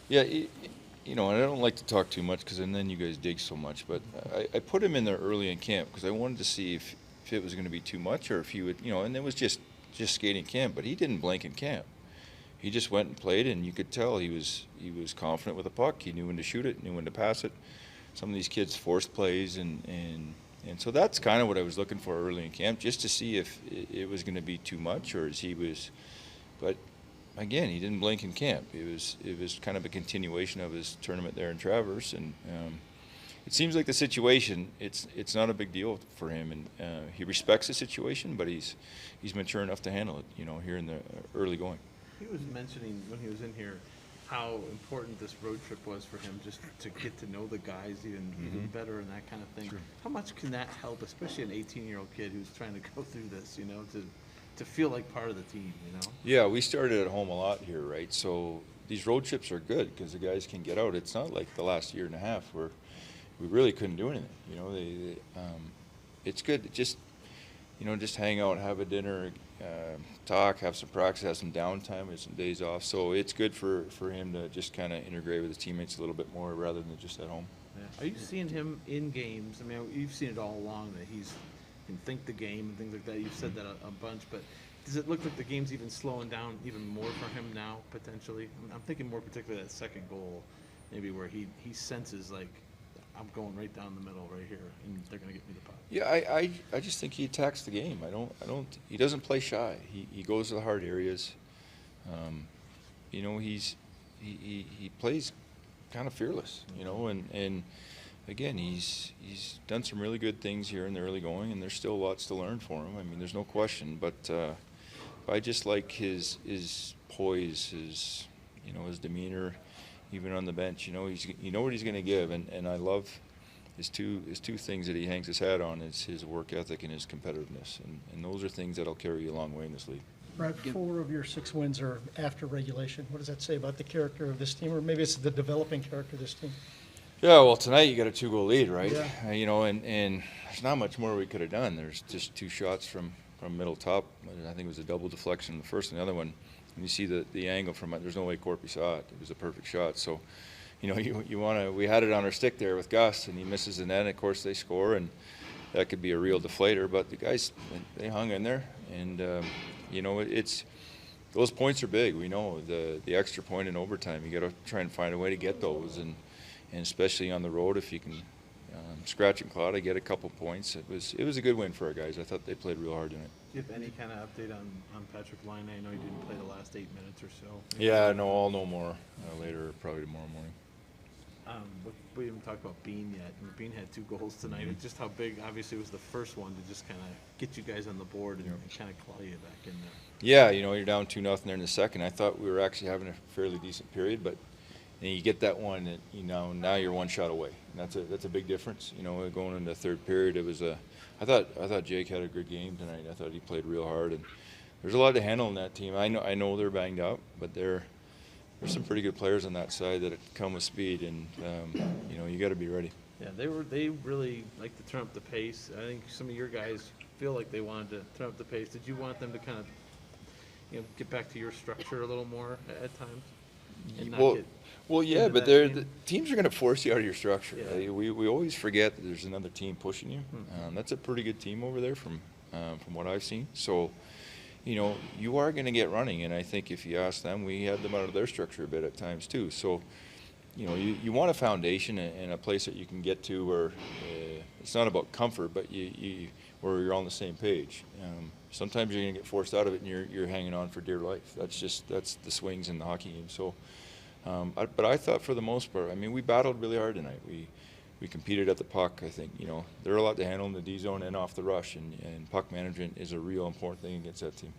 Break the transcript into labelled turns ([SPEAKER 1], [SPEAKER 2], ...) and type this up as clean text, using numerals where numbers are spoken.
[SPEAKER 1] Yeah, you know, and I don't like to talk too much because then you guys dig so much. But I put him in there early in camp because I wanted to see if it was going to be too much or if he would, you know. And it was just skating camp, but he didn't blank in camp. He just went and played, and you could tell he was confident with the puck. He knew when to shoot it, knew when to pass it. Some of these kids forced plays, and so that's kind of what I was looking for early in camp, just to see if it was going to be too much or as he was. But again, he didn't blink in camp. It was kind of a continuation of his tournament there in Traverse, and it seems like the situation it's not a big deal for him, and he respects the situation, but he's mature enough to handle it. You know, here in the early going.
[SPEAKER 2] He was mentioning when he was in here how important this road trip was for him, just to get to know the guys even better and that kind of thing. Sure. How much can that help, especially an 18-year-old kid who's trying to go through this, you know, to feel like part of the team, you know?
[SPEAKER 1] Yeah, we started at home a lot here, right? So these road trips are good because the guys can get out. It's not like the last year and a half where we really couldn't do anything. You know, it's good. Just hang out, have a dinner, talk, have some practice, have some downtime, have some days off. So it's good for him to just kind of integrate with his teammates a little bit more rather than just at home.
[SPEAKER 2] Yeah. Are you seeing him in games? I mean, you've seen it all along that he can think the game and things like that. You've said that a bunch, but does it look like the game's even slowing down even more for him now, potentially? I'm thinking more particularly that second goal, maybe where he senses like, I'm going right down the middle right here, and they're going to get me the puck.
[SPEAKER 1] Yeah, I just think he attacks the game. He doesn't play shy. He goes to the hard areas. You know, he plays kind of fearless. You know, and again, he's done some really good things here in the early going, and there's still lots to learn for him. I mean, there's no question. But I just like his poise, his demeanor. Even on the bench, you know what he's going to give, and I love his two things that he hangs his hat on is his work ethic and his competitiveness, and those are things that'll carry you a long way in this league.
[SPEAKER 3] Brad, 4 of your 6 wins are after regulation. What does that say about the character of this team, or maybe it's the developing character of this team?
[SPEAKER 1] Yeah, well, tonight you got a 2-goal lead, right?
[SPEAKER 3] Yeah.
[SPEAKER 1] You know, and there's not much more we could have done. There's just 2 shots from middle top. I think it was a double deflection in the first, and the other one. And you see the angle from it. There's no way Corpy saw it. It was a perfect shot. So, you know, you want to. We had it on our stick there with Gus, and he misses the net. And of course, they score, and that could be a real deflator. But the guys, they hung in there, and you know, it's those points are big. We know the extra point in overtime. You got to try and find a way to get those, and especially on the road, if you can scratch and claw to get a couple points. It was a good win for our guys. I thought they played real hard tonight.
[SPEAKER 2] Do you have any kind of update on Patrick Laine? I know he didn't play the last 8 minutes or so.
[SPEAKER 1] Yeah, no, I'll know more later, probably tomorrow morning.
[SPEAKER 2] We haven't talked about Bean yet. Bean had 2 goals tonight. Just how big, obviously, was the first one to just kind of get you guys on the board and kind of claw you back in there.
[SPEAKER 1] Yeah, you know, you're down 2-0 there in the second. I thought we were actually having a fairly decent period, but you get that one, and now you're 1 shot away. And that's a big difference. You know, going into the third period, it was I thought Jake had a good game tonight. I thought he played real hard, and there's a lot to handle in that team. I know they're banged up, but there's some pretty good players on that side that come with speed, and you know, you got to be ready.
[SPEAKER 2] Yeah, they really like to turn up the pace. I think some of your guys feel like they wanted to turn up the pace. Did you want them to kind of, you know, get back to your structure a little more at times?
[SPEAKER 1] Well, yeah, but the teams are going to force you out of your structure.
[SPEAKER 2] Yeah.
[SPEAKER 1] We always forget that there's another team pushing you. That's a pretty good team over there from what I've seen. So, you know, you are going to get running, and I think if you ask them, we had them out of their structure a bit at times too. So, you know, you want a foundation and a place that you can get to where it's not about comfort, but where you're on the same page. Sometimes you're going to get forced out of it, and you're hanging on for dear life. That's the swings in the hockey game. So. But I thought for the most part, I mean, we battled really hard tonight. We competed at the puck. I think, you know, there are a lot to handle in the D zone and off the rush, and puck management is a real important thing against that team.